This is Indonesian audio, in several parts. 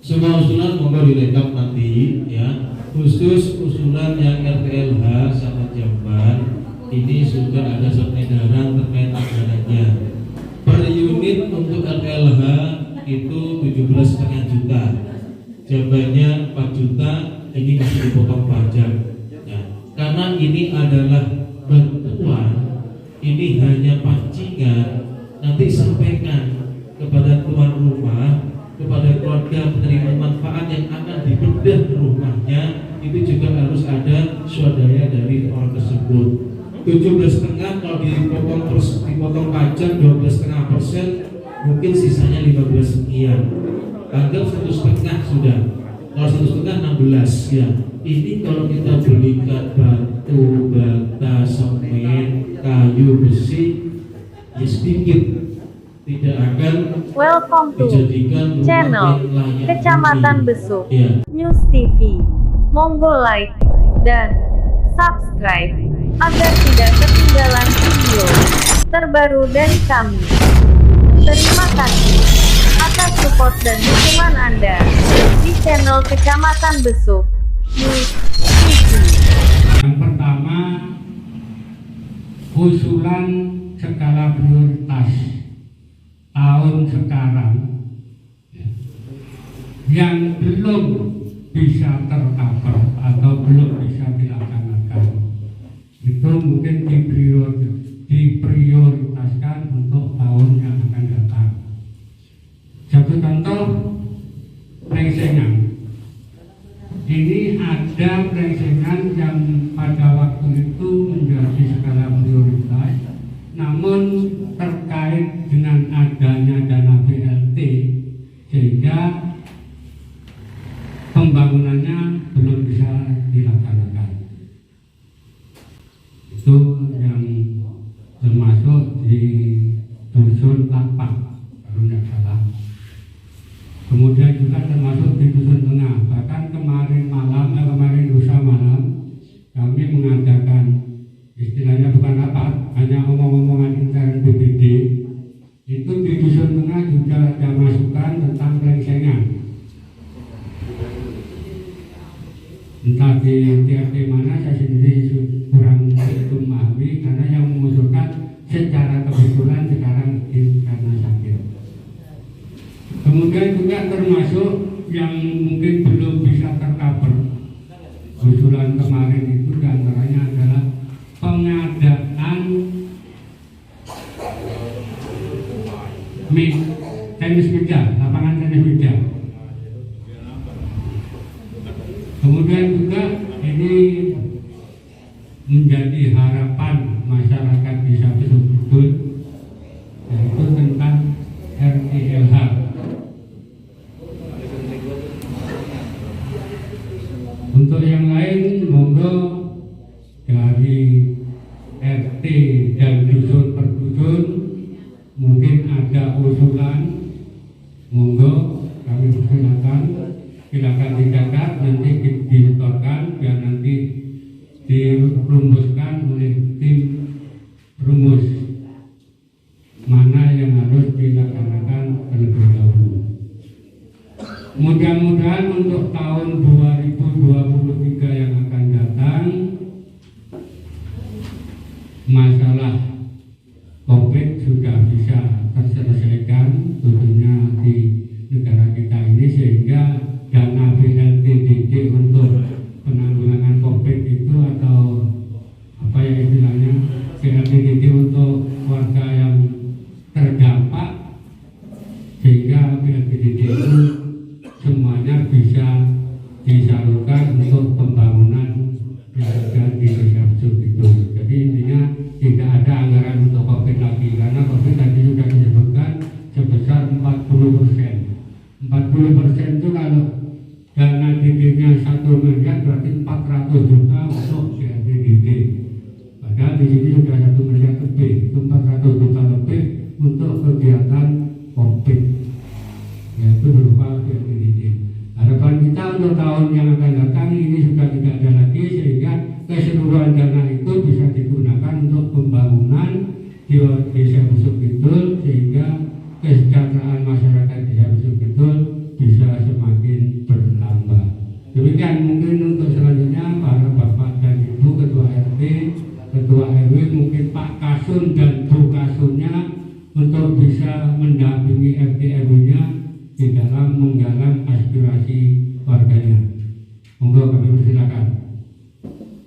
Semua usulan monggo direkap nanti ya. Khusus usulan yang RTLH sama Jamban ini sudah ada surat edaran terkait anggarannya. Per unit untuk RTLH itu 17,5 juta, Jambannya 4 juta, ini masih dipotong pajak. Ya. Karena ini adalah bantuan, ini hanya pancingan, nanti sampaikan kepada tuan rumah, kepada keluarga penerima manfaat yang akan dibedah rumahnya, itu juga harus ada swadaya dari orang tersebut. 17,5 kalau dipotong pajak 12,5%, mungkin sisanya 15 sekian. Anggap 1,5 sudah. Kalau 1,5 16 ya. Ini kalau kita belikan batu, bata, semen, kayu, besi, ya sedikit. Tidak akan Welcome to channel Kecamatan Besuk ya. News TV. Monggo like dan subscribe agar tidak ketinggalan video terbaru dari kami. Terima kasih atas support dan dukungan Anda di channel Kecamatan Besuk News TV. Yang pertama, usulan skala prioritas tahun sekarang yang belum bisa tercover atau belum bisa dilaksanakan itu mungkin diprioritaskan untuk tahun yang akan datang. Satu contoh, plengsengan. Ini ada plengsengan yang pada waktu itu menjadi skala prioritas, namun terkait dengan adanya dana BLT sehingga pembangunannya belum bisa dilaksanakan. Itu yang termasuk di dusun Lapak kalau tidak salah. Kemudian juga termasuk di dusun Tengah. Bahkan kemarin lusa malam kami mengadakan istilahnya bukan rapat, hanya omong-omongan intern BPD. Itu di dusun Tengah juga ada masukan tentang plengsengan. Entah di TRT mana, saya sendiri kurang begitu memahami, karena yang mengusulkan secara kebetulan sekarang karena sakit. Kemudian juga termasuk yang mungkin belum bisa tercover usulan kemarin itu, diantaranya adalah pengadaan tenis meja, lapangan tenis meja. Kemudian juga ini menjadi harapan masyarakat desa Besuk, yaitu tentang RTLH. Untuk yang lain, monggo dari RT dan dusun per dusun mungkin ada usulan, monggo kami persilakan. Silakan dicatat, nanti disetorkan biar nanti dirumuskan oleh tim rumus mana yang harus dilaksanakan terlebih dahulu. Mudah-mudahan untuk tahun 2023 yang akan datang masalah COVID sudah bisa terselesaikan tentunya di negara kita ini, sehingga dana BLTDD untuk penanggulangan COVID itu atau apa ya istilahnya BLTDD untuk warga yang terdampak, sehingga BLTDD itu semuanya bisa disalurkan untuk pembangunan yang ada di desa Besuk itu. Jadi intinya tidak ada anggaran untuk COVID lagi, karena COVID tadi sudah disebutkan sebesar 40%. 40% itu kalau dana DD-nya 1 miliar berarti 400 juta untuk DD. Padahal di sini sudah 1 miliar lebih, itu 400 juta lebih untuk kegiatan COVID, yaitu berupa DD. Harapan kita untuk tahun yang akan datang ini sudah tidak ada lagi, sehingga keseluruhan dana itu bisa digunakan untuk pembangunan di desa Besuk Kidul, sehingga kesejahteraan masyarakat desa Besuk Kidul bisa semakin Pak Kasun dan Bu Kasunnya untuk bisa mendampingi RT RW-nya di dalam menggalang aspirasi warganya. Monggo kami persilakan.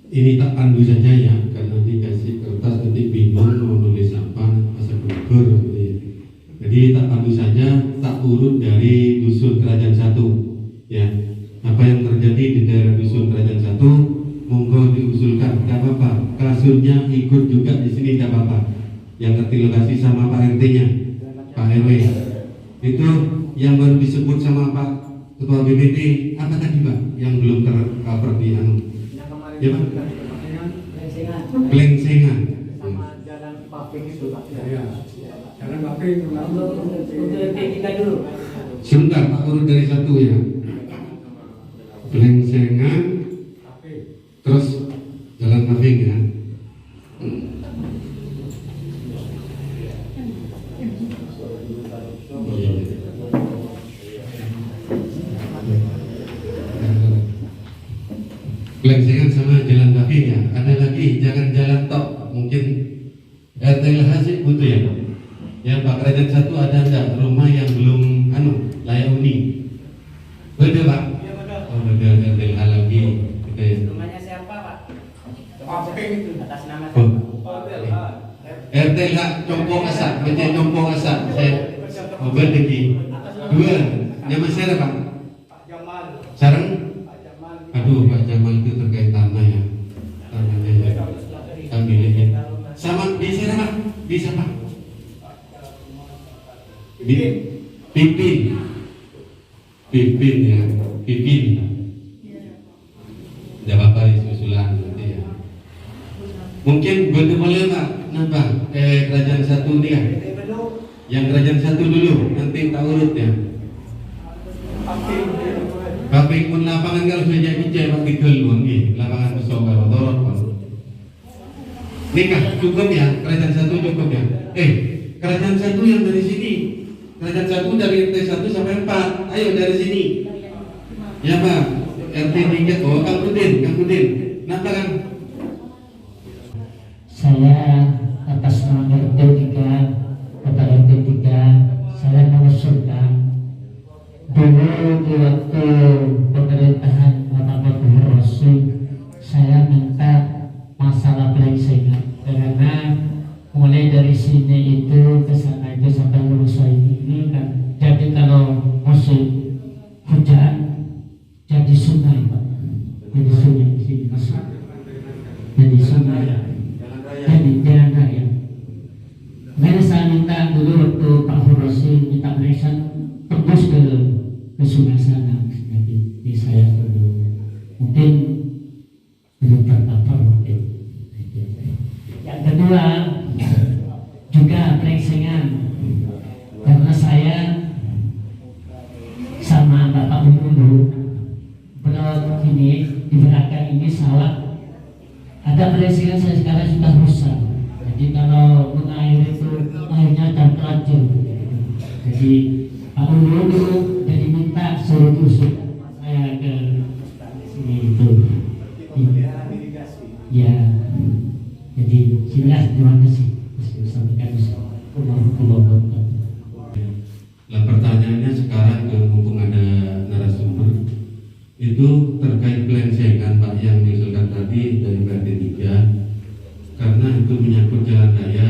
Ini tak pandu saja ya, karena dikasih kertas nanti bingung mau nulis apa, masa gugur. Jadi tak pandu saja, tak urut dari dusun Kerajaan Satu. Ya, apa yang terjadi di daerah dusun Kerajaan Satu, monggo diusulkan, gak apa-apa. Kasurnya ikut juga di sini, gak apa-apa. Yang ngerti lokasi sama Pak RT-nya, Pak RW. Itu yang baru disebut sama Pak Ketua BPT, apa tadi Pak? Yang belum tercover di anu. Ya Pak? Plengsengan. Sama jalan paving itu Pak. Ya, jalan paving Untuk kita dulu. Sebentar Pak, urut dari satu ya. Plengsengan, terus jalan paving ya. Plengsengan sama jalan paving ya. Ada lagi, jangan jalan tok. Mungkin RT sih butuh ya. Ya Pak, Kerajaan Satu ada enggak rumah yang belum layak huni? Betul Pak? Iya betul. Oh betul, RT lagi. Gitu ya. Rumahnya siapa Pak? Paving itu atas nama Oh. siapa? RT Compo Asak, BC Compo Asak. Saya berdeki. Dua, nama saya Pak. Pak Jamal. Sarang? Pak Jamal. Aduh Pak Jamal itu terkait tanah ya. Tanahnya ya. Miliknya. Sama bisa Pak? Bisa Pak? Pipin ya, Pipin. Tidak apa-apa usulan nanti ya. Mungkin boleh Pak, nambah Kerajaan Satu nih kan? Yang Kerajaan Satu dulu, nanti tak urut ya. Paving pun lapangan kalau sudah jadi Pak Tigel nih, lapangan besok kalau torot Pak. Nikah cukup ya, Kerajaan Satu cukup ya. Kerajaan Satu yang dari sini. Kerajaan Satu dari RT 1 sampai 4. Ayo dari sini. Ya Pak. RT 3. Oh Kang Pudin. Kenapa Kang? Saya atas nama RT 3, Bapak RT 3, saya mengusulkan dulu di waktu pemerintahan Bapak Rosi, saya minta masalah plengsengan karena mulai dari sini itu ke sana itu sampai Rusa ini kan. Jadi kalau musim hujan jadi sungai Pak, jadi sungai di sini masuk, jadi sungai, jadi jalan raya. Makanya saya minta dulu waktu Pak Hurosi minta plengsen tembus ke sungai sana, jadi di saya dulu mungkin belum tercover mungkin. Yang kedua juga plengsengan, karena saya sama Bapak Ulu belum ini di belakang ini sawah ada plengsengan, saya sekarang sudah rusak. Jadi kalau mengair itu airnya akan terlanjur. Jadi Pak Ulu dulu jadi minta suruh tusuk saya ke sini itu. Ya. Jadi silas, terima kasih. Nah pertanyaannya sekarang mumpung ada narasumber itu terkait plengsengan Pak yang diusulkan tadi dari RT 3, karena itu menyangkut jalan raya,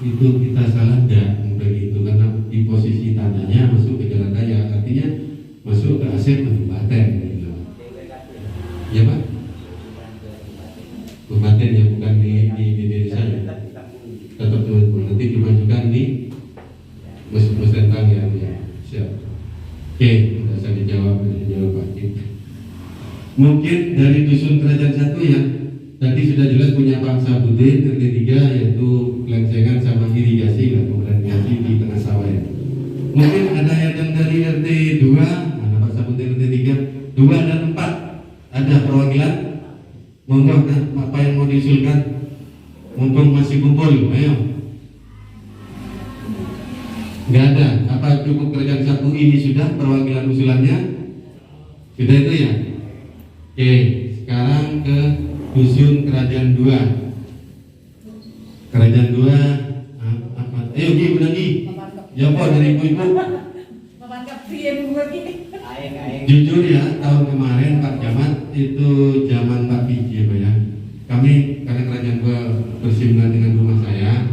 itu kita salah enggak begitu, karena di posisi tanahnya masuk ke jalan raya, artinya masuk ke aset kabupaten gitu. Ya Pak? Kabupaten ya, bukan di desa ya. Tetap nanti dimajukan di musrembang ya. Siap. Oke, sudah saya dijawab Pak Cip. Mungkin dari dusun Kerajaan Satu ya, tadi sudah jelas punya Pak Sabudin RT 3, yaitu plengsengan sama irigasi lah, pemberian irigasi di tengah sawah ya. Mungkin ada yang dari RT 2, mana Pak Sabudin RT 3, 2 dan 4 ada perwakilan. Monggo apa yang mau diusulkan, mumpung masih kumpul, ayo. Nggak ada, apa cukup Kerajaan Satu ini sudah perwakilan usulannya? Sudah itu ya? Oke, sekarang ke dusun Kerajaan 2. Kerajaan 2 apa? Ayo Gi, benar Gi. Ya apa dari ibu-ibu? Jujur ya, tahun kemarin Pak Camat itu zaman Pak Piji ya. Kami karena kerajaan 2 bersinggungan dengan rumah saya,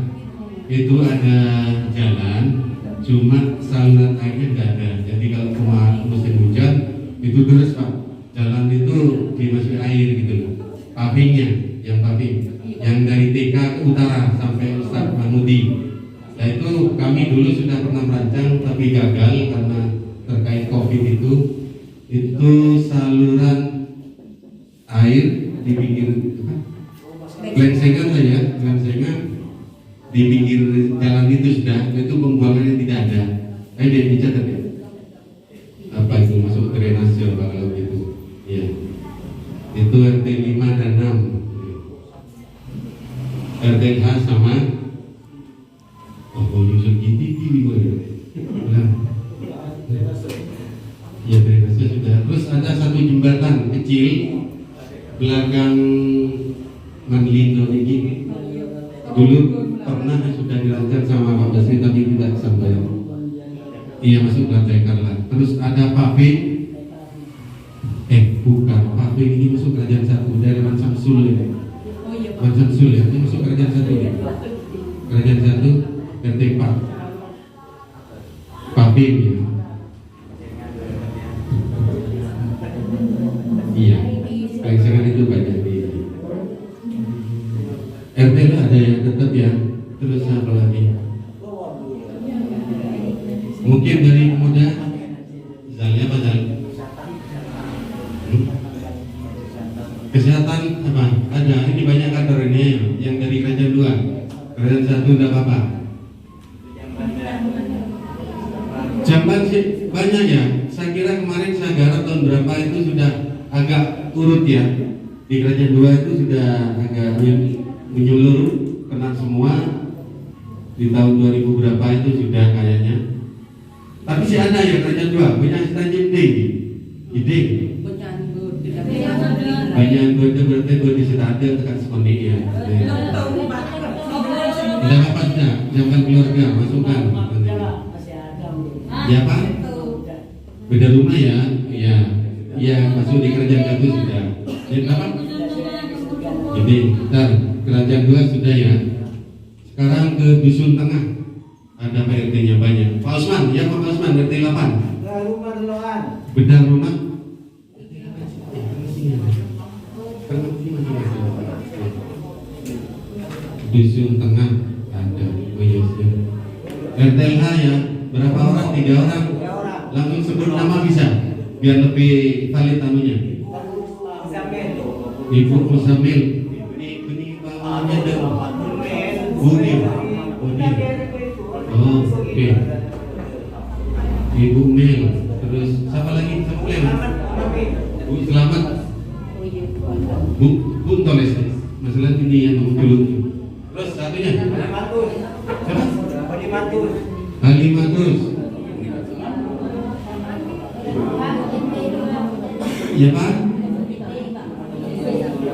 itu ada jalan, cuma saluran airnya nggak ada. Jadi kalau musim hujan itu terus Pak, jalan itu dimasuki air gitu loh. Pavingnya, yang paving, yang dari TK ke utara sampai Ustadz Mahmudi. Nah itu kami dulu sudah pernah merancang tapi gagal karena terkait COVID itu saluran air di pinggir gelengsengan saja, gelengsengan di pinggir jalan itu sudah, itu pembuangannya tidak ada. Dia dicatat ya. Apa itu masuk drainase kalau gitu? Iya. Itu RT 5 dan 6. RTH sama nyusun gini gue. Ya drainase sudah. Terus ada satu jembatan kecil belakang Manlindo ini. Dulu pernah sudah dirancang sama Pak Basri tapi tidak sampai. Iya masuk lantai Karla. Terus ada paving. Bukan paving ini masuk kerajaan 1 dari Man Samsul ya. Man Samsul ya, ini masuk kerajaan 1 ya. Kerajaan 1 RT 4. Paving ya. Iya. Kelengsengan itu banyak di RT ada yang tetap ya. Terus apa lagi? Mungkin dari muda Zalnya apa Zal? Kesehatan apa? Ada. Ini banyak kantor ini yang dari kerajaan 2. Kerajaan 1 enggak apa-apa. Jamban sih banyak ya. Saya kira kemarin saya garap tahun berapa itu sudah agak urut ya. Di kerajaan 2 itu sudah agak menyeluruh kena semua. Di tahun 2000 berapa itu sudah kayaknya. Tapi sih ada ya kerajaan 2 punya asisten ide. Banyak gue itu berarti gue di situ ada tekan seperti ya. Tidak apa tidak, jangan keluarga masukkan. Ya Pak, beda rumah ya, ya masuk di kerajaan 1 sudah. Jadi apa? Jadi, bentar, kerajaan 2 sudah ya. Sekarang ke dusun tengah, ada PRT-nya banyak. Pak Osman, ya Pak Osman, RT 8. Bedah rumah. Dusun tengah ada, RTLH ya, berapa orang? 3 orang. Langsung sebut nama bisa, biar lebih valid namanya. Ibu Musamil. Ini bawahnya ada Budi. Oh, oke. Ibu Mel. Terus siapa lagi? Siapa lagi? Bu Selamat. Bu Toles. Masalah ini yang muncul. Terus satunya siapa? Halimatus. Iya Pak.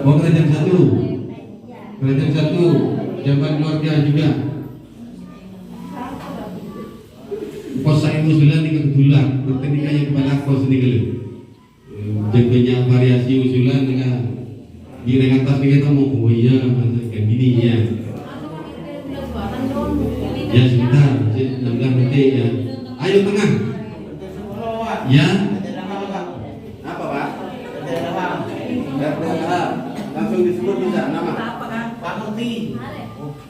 Oh kerajaan 1. Kerajaan 1. Jabat keluarga juga. Pos saya usulan di kebetulan berteknika yang kepada kos ini jadinya variasi usulan dengan di atas kita mau iya kayak gini ya. Ya sebentar, 16 menit ya. Ayo tengah. Ya. Apa Pak? Langsung disebut bisa nama. Pak Muti.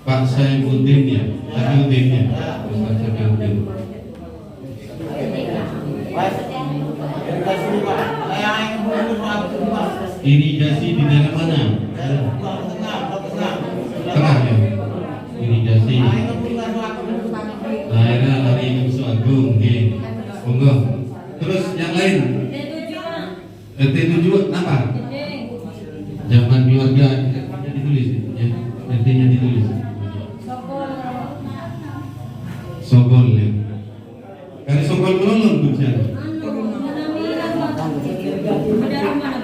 Pak Saifuddin ya. Saifuddin ya. Ustaz Saifuddin. Irigasi di daerah mana? Tengah ya. Irigasi. Daerah Lari Musuh Agung. Monggo. Terus yang lain. RT 7 apa? Zaman keluarga ditulis ya. RT-nya ditulis. Sogol ya. Kali Sogol melolong bukan?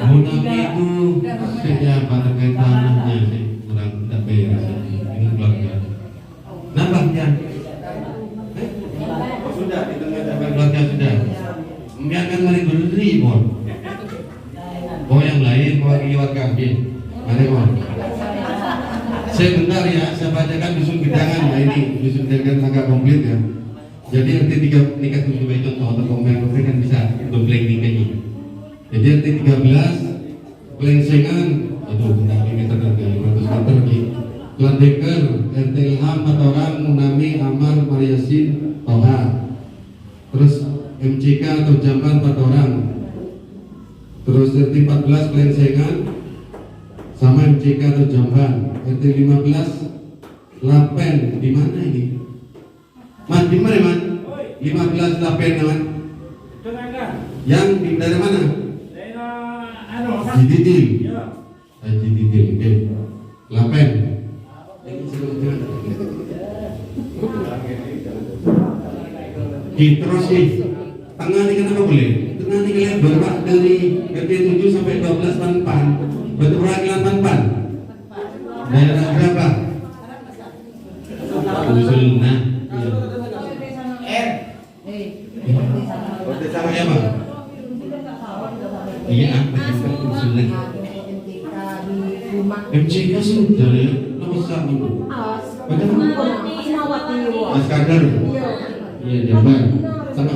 Munami itu siapa terkait tanahnya sih kurang tidak beres ini keluarga. Membiarkan mereka berdiri, Bon. Oh yang lain mewakili warga kami. Mari, Bon. Saya bentar ya, saya bacakan dusun Gedangan. Nah ini dusun Gedangan agak komplit ya. Jadi RT 3 ini kan sebagai contoh untuk komplain kan bisa komplain ini. Jadi RT 13 Plengsengan, aduh bentar ini meter 500 meter lagi. Landeker, RT Ilham, Matorang, Munami, Amar, Mariasin, Toha. Terus MCK atau Jamban 4 orang. Terus RT 14 Plengsengan sama MCK atau Jamban. RT 15 Lapen, di mana ini? Mas, di mana, Mas? 15 Lapen, Mas. Yang dari mana? Jididil. Jididil, oke. Lapen. Terus nih, tengah ini kenapa boleh? Tengah ini kalian berapa dari RT 7 sampai 12 Panpan. Betul perwakilan Panpan. Daerah berapa? Usulna. Sama ya, Bang? Iya, usulna. MCK sudah ya, nomor 1. Mas Kadar. Iya, Jamban. Sama.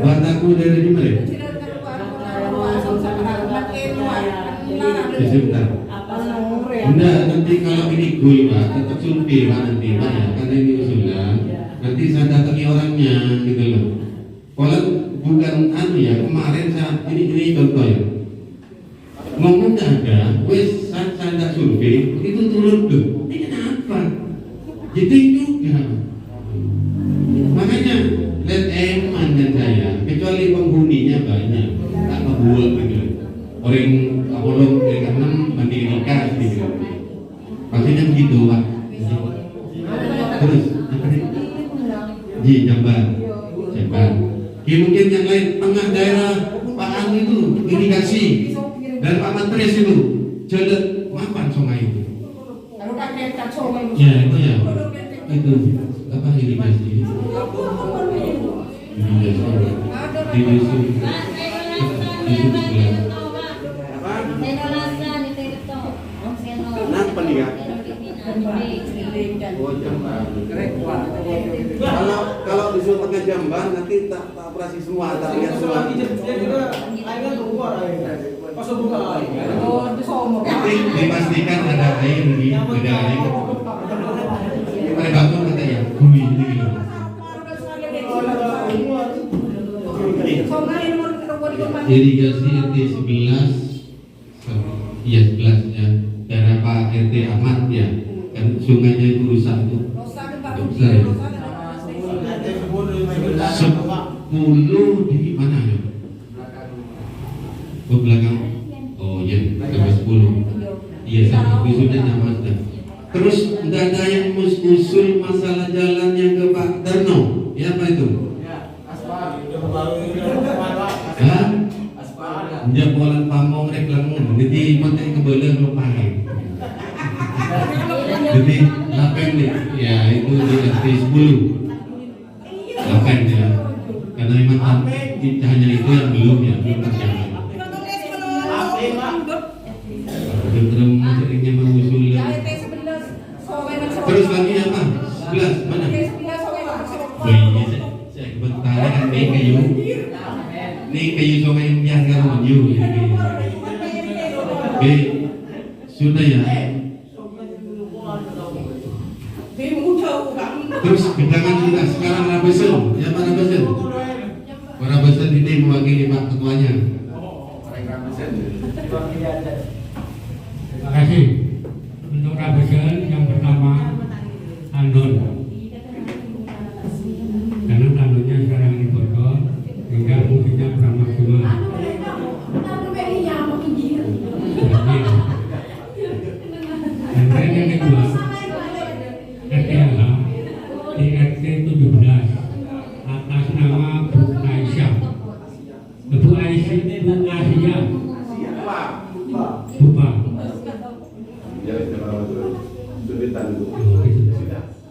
Bataku dari di mana? Sebentar. Enggak, nanti kalau ini goal Pak, tetap survei Pak nanti Pak ya, karena ini usulan. Nanti saya datangi orangnya gitu loh. Kalau bukan anu ya, kemarin saat ini contoh ya. Ngomong nggak ada, wes saya tidak survei, itu turun tuh. Ini kenapa? Jadi juga. Makanya let eman dan saya, kecuali penghuninya banyak, tak kebuat gitu. Orang Apollo dari 6 mandiri nikah gitu. Maksudnya begitu Pak. Terus apa nih? Ji Jamban. Mungkin yang lain tengah daerah Pak An itu irigasi. Dan Pak Matres itu jalan mapan sungai itu. Ya itu ya. Itu apa irigasi? Di dusun sebelah. Kenapa nih ya? Kalau dusun pakai Jamban nanti tak operasi semua, tak lihat semua. Dipastikan ada air di beda air. Pada bangun katanya bumi gitu. Irigasi RT 11 iya 11 ya. Daerah Pak RT Ahmad ya. Kan sungainya itu rusak itu. Besar ya. 10 di mana ya? Ke belakang. Oh iya, sampai 10. Iya, sampai wisuda sama sudah. Terus tidak ada yang usul masalah jalan yang ke Pak Darno. Ya apa itu? Hah? Jabolan pamong reklam jadi mati kebelah lupain. Jadi lapen nih, ya itu di RT 10. Lapen ya. Karena memang hanya itu yang belum tercapai. Belum seringnya mengusul. Terus lagi apa? 11 mana? Oh iya, saya kebetulan kan ini kayu. Ini kayu sungai yang kan menuju. Oke, sudah ya. Terus Gedangan sudah, sekarang Rabesan. Ya Pak Rabesan. Pak Rabesan ini mewakili Pak Ketuanya. Terima kasih. Untuk Rabesan yang pertama Andon. Karena tandonnya sekarang ini bocor sehingga fungsinya kurang maksimal. Dan yang kedua RT Ilham di RT 17 atas nama Bu Aisyah. Bu Aisyah, Bu Asia, Bupa.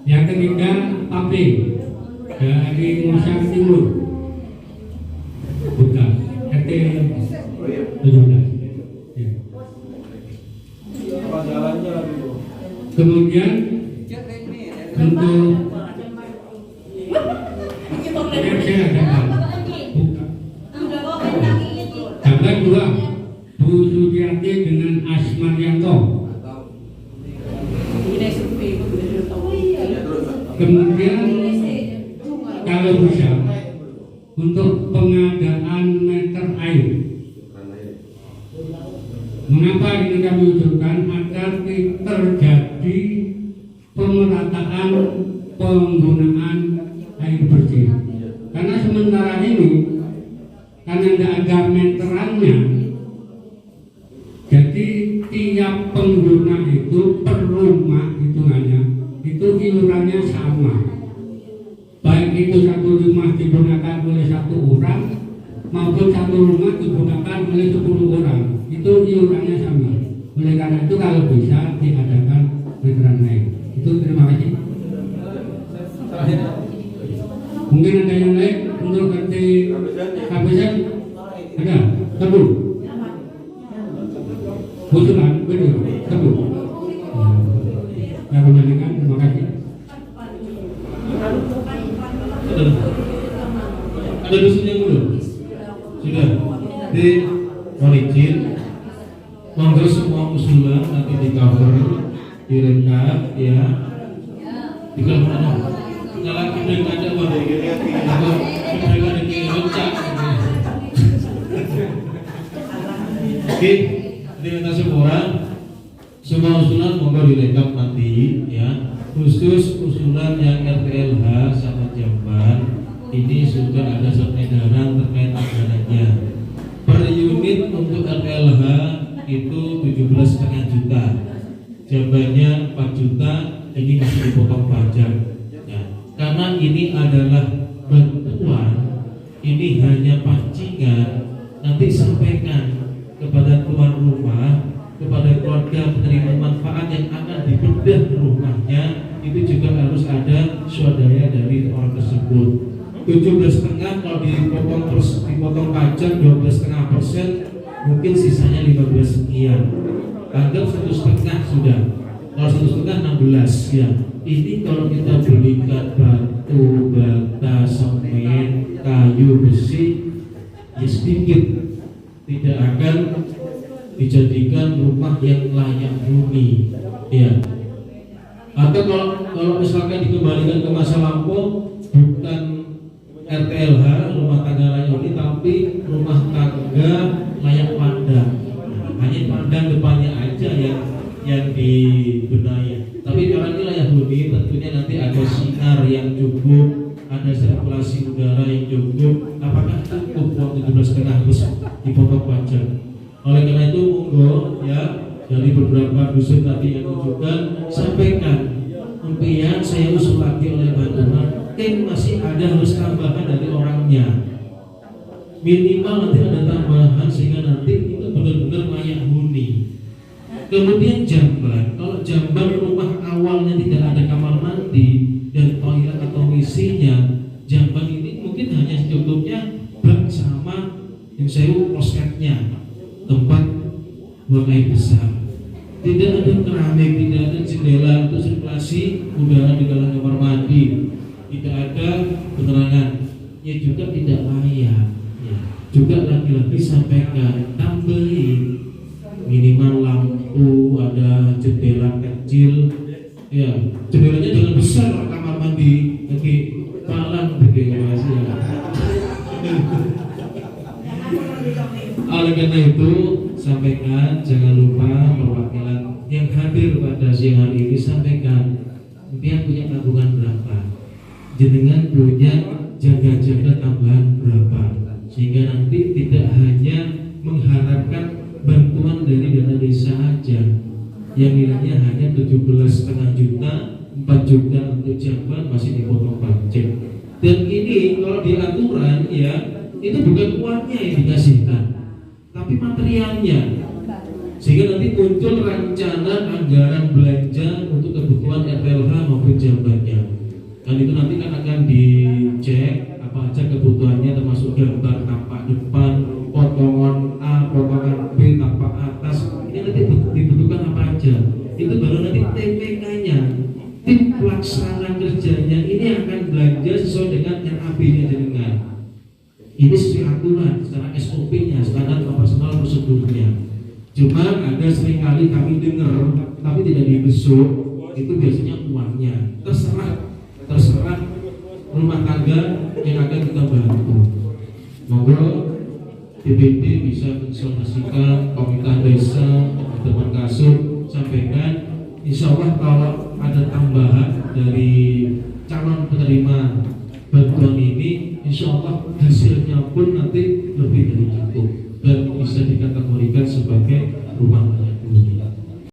Yang ketiga pabrik dari Musang Timur, bukan RT 17. Ya. Kemudian untuk saya ada gambar 2 Bu Sudiati dengan Asmarianto. Kemudian kalau bisa untuk pengadaan meter air. Mengapa ini kami usulkan agar terjadi pemerataan penggunaan air bersih. Karena sementara ini karena tidak ada meterannya, jadi tiap pengguna itu per rumah hitungannya itu iurannya sama. Baik itu satu rumah digunakan oleh 1 orang maupun satu rumah digunakan oleh 10 orang, itu iurannya sama. Oleh karena itu kalau bisa diadakan meteran air. Itu terima kasih. Mungkin ada yang lain untuk ganti kabinet? Ada? Satu. Usulan, betul. Satu. Yang menjadikan, terima kasih. Ada dusunnya belum? Sudah. Di mohon izin, monggo semua usulan nanti di cover, direkam, ya. Di mana? Nyala kita aja bang. Mereka di loncak. Oke, dengan semua usulan monggo direkam nanti, ya. Khusus usulan yang RTLH sama Jamban ini sudah ada surat edaran terkait anggarannya. Per unit untuk RTLH itu 17,5 juta, Jambannya 4 juta, ini masih dipotong pajak. Ya. Karena ini adalah bantuan, ini hanya pancingan, nanti sampaikan kepada tuan rumah, kepada keluarga penerima manfaat yang akan dibedah rumahnya, itu juga harus ada swadaya dari orang tersebut. 17,5 kalau dipotong pajak 12,5%, mungkin sisanya 15 sekian. Anggap 1,5 sudah. Kalau 1,5 16 ya. Ini kalau kita belikan batu, bata, semen, kayu, besi, ya sedikit, tidak akan dijadikan rumah yang layak huni, ya. Atau kalau misalkan dikembalikan ke masa lampau, bukan RTLH rumah tangga layak huni, tapi rumah tangga layak pandang. Hanya pandang depannya aja yang dibenahi. Tapi kalau ini layak huni, tentunya nanti ada sinar yang cukup, ada sirkulasi udara yang cukup. Apakah cukup uang 17,5 harus dipotong pajak? Oleh karena itu monggo ya, dari beberapa dusun tadi yang menunjukkan, sampaikan impian saya usul lagi oleh bantuan, masih ada harus tambahan dari orangnya, minimal nanti ada tambahan sehingga nanti itu benar-benar layak huni. Kemudian Jamban, kalau Jamban rumah awalnya tidak ada kamar mandi dan toilet atau WC-nya, Jamban ini mungkin hanya cukupnya bak sama yang saya klosetnya, tempat buang air besar. Tidak ada keramik, tidak ada jendela untuk sirkulasi udara di dalam kamar mandi, tidak ada penerangan, ya juga tidak layak. Ya. Juga lagi-lagi sampaikan, tambahin minimal lampu, ada jendela kecil, ya jendelanya jangan besar kamar mandi, lagi palang begitu ya. Oleh karena itu sampaikan, jangan lupa perwakilan yang hadir pada siang hari ini sampaikan dia punya tabungan berapa, jenengan punya jaga-jaga tambahan berapa, sehingga nanti tidak hanya mengharapkan bantuan dari dana desa saja yang nilainya hanya 17,5 juta, 4 juta untuk Jamban masih dipotong pajak. Dan ini kalau di aturan ya, itu bukan uangnya yang dikasihkan, tapi materialnya. sehingga nanti muncul rencana anggaran belanja untuk kebutuhan RPLH maupun jambannya. Dan itu nanti kan akan dicek apa aja kebutuhannya, termasuk gambar tapak depan, potongan A, potongan B, tapak atas. Ini nanti dibutuhkan apa aja. Itu baru nanti TPK-nya, tim pelaksana kerjanya ini akan belanja sesuai dengan RAB-nya dengan. Ini sesuai aturan, secara SOP-nya, standar operasional prosedurnya. Cuma ada seringkali kami dengar, tapi tidak dibesuk, itu biasanya uangnya. Terserah rumah tangga yang akan kita bantu. Monggo DPD bisa konsultasikan komunitas desa, teman kasub, sampaikan. Insya Allah kalau ada tambahan dari calon penerima bantuan ini, insya Allah hasilnya pun nanti lebih dari cukup dan bisa dikategorikan